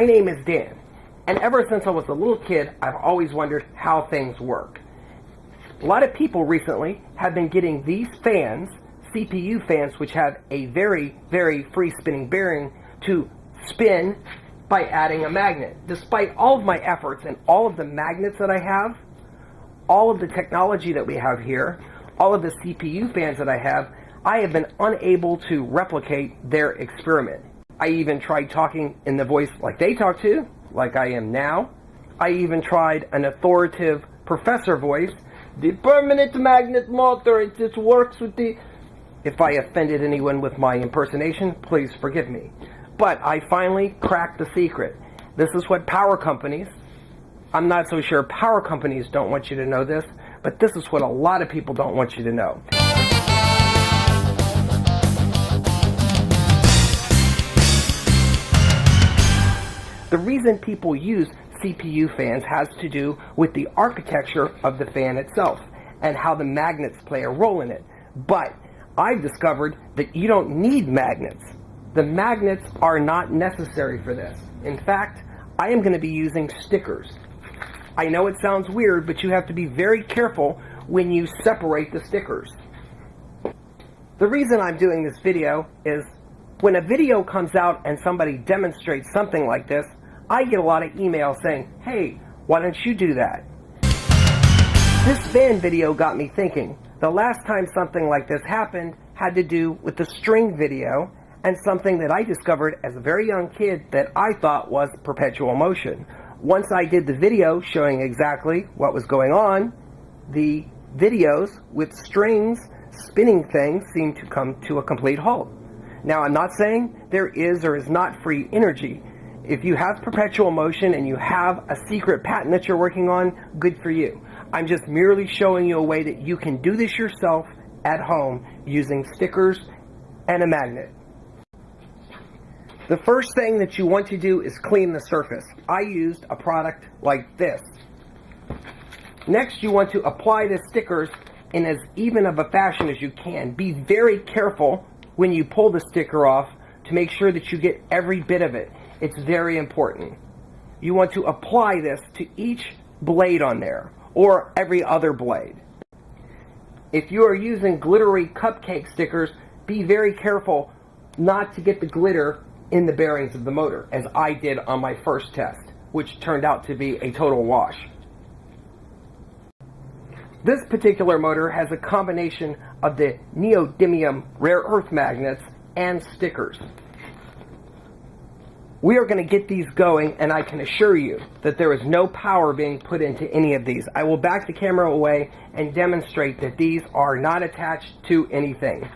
name is Dan, and ever since I was a little kid, I've always wondered how things work. A lot of people recently have been getting these fans, CPU fans, which have a very, very free spinning bearing to spin by adding a magnet. Despite all of my efforts and all of the magnets that I have, all of the technology that we have here, all of the CPU fans that I have been unable to replicate their experiment. I even tried talking in the voice like they talk to, like I am now. I even tried an authoritative professor voice. The permanent magnet motor, it just works with the... If I offended anyone with my impersonation, please forgive me. But I finally cracked the secret. This is what power companies, I'm not so sure power companies don't want you to know this, but this is what a lot of people don't want you to know. The reason people use CPU fans has to do with the architecture of the fan itself and how the magnets play a role in it. But I've discovered that you don't need magnets. The magnets are not necessary for this. In fact, I am going to be using stickers. I know it sounds weird, but you have to be very careful when you separate the stickers. The reason I'm doing this video is when a video comes out and somebody demonstrates something like this, I get a lot of emails saying, hey, why don't you do that? This fan video got me thinking. The last time something like this happened had to do with the string video and something that I discovered as a very young kid that I thought was perpetual motion. Once I did the video showing exactly what was going on, the videos with strings spinning things seemed to come to a complete halt. Now, I'm not saying there is or is not free energy. If you have perpetual motion and you have a secret patent that you're working on, good for you. I'm just merely showing you a way that you can do this yourself at home using stickers and a magnet. The first thing that you want to do is clean the surface. I used a product like this. Next, you want to apply the stickers in as even of a fashion as you can. Be very careful when you pull the sticker off to make sure that you get every bit of it. It's very important. You want to apply this to each blade on there, or every other blade. If you are using glittery cupcake stickers, be very careful not to get the glitter in the bearings of the motor, as I did on my first test, which turned out to be a total wash. This particular motor has a combination of the neodymium rare earth magnets and stickers. We are going to get these going, and I can assure you that there is no power being put into any of these. I will back the camera away and demonstrate that these are not attached to anything.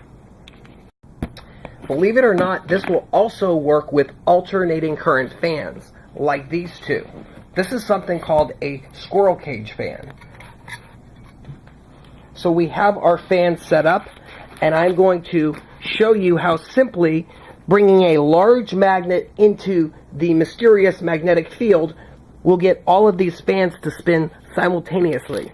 Believe it or not, this will also work with alternating current fans, like these two. This is something called a squirrel cage fan. So we have our fan set up, and I'm going to show you how simply bringing a large magnet into the mysterious magnetic field will get all of these fans to spin simultaneously.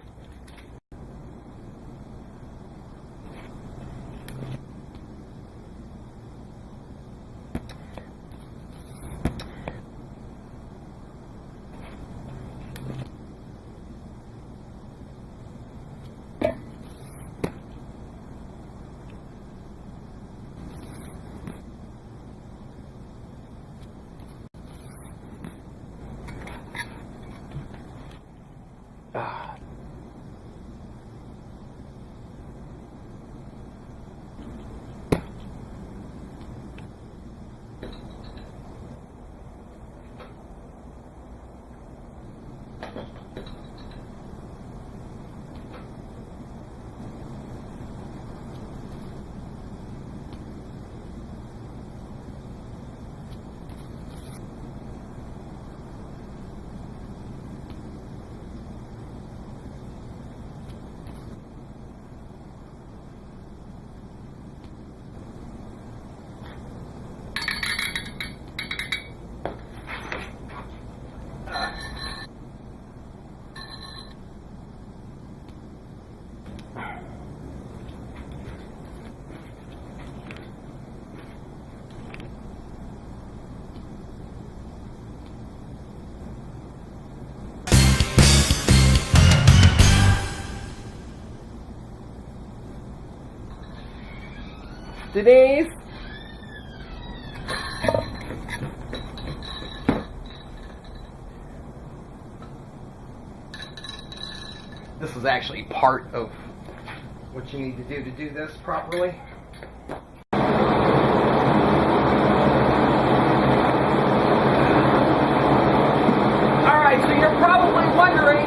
Denise? This is actually part of what you need to do this properly. Alright, so you're probably wondering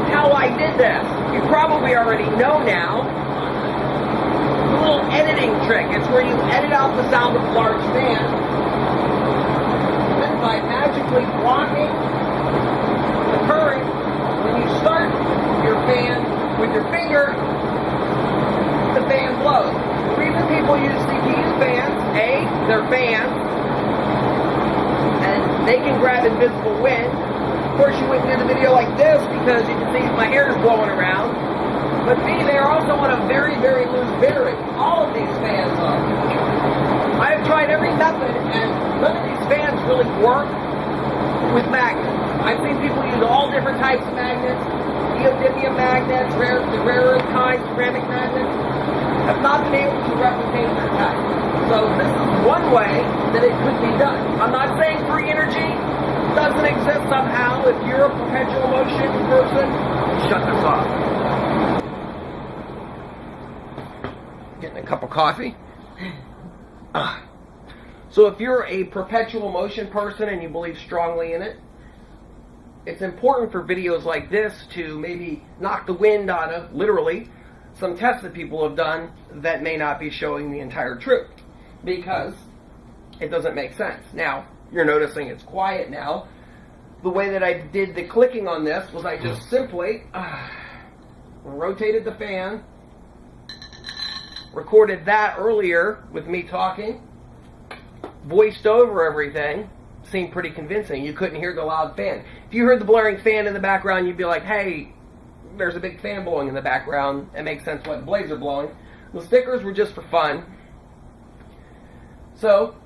how I did this. You probably already know now. A little editing trick. It's where you edit out the sound of a large fan, and by magically blocking the current when you start your fan with your finger, the fan blows. The reason people use CPU fans, A, they're fans, and they can grab invisible wind. Of course, you wouldn't do the video like this because you can see my hair is blowing around. But B, they are also on a very, very loose bearing. All of these fans are. I have tried every method, and none of these fans really work with magnets. I've seen people use all different types of magnets, neodymium magnets, the rarer kinds, ceramic magnets. Have not been able to replicate their type. So this is one way that it could be done. I'm not saying free energy doesn't exist somehow. If you're a perpetual motion person, shut this off. Getting a cup of coffee. So if you're a perpetual motion person and you believe strongly in it, it's important for videos like this to maybe knock the wind out of, literally, some tests that people have done that may not be showing the entire truth, because it doesn't make sense. Now, you're noticing it's quiet now. The way that I did the clicking on this was I just simply rotated the fan, recorded that earlier with me talking, voiced over everything. Seemed pretty convincing. You couldn't hear the loud fan. If you heard the blaring fan in the background, you'd be like, hey, there's a big fan blowing in the background. It makes sense why the blades are blowing. The stickers were just for fun. So,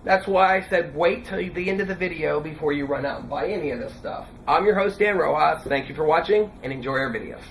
that's why I said wait till the end of the video before you run out and buy any of this stuff. I'm your host, Dan Rojas. Thank you for watching, and enjoy our videos.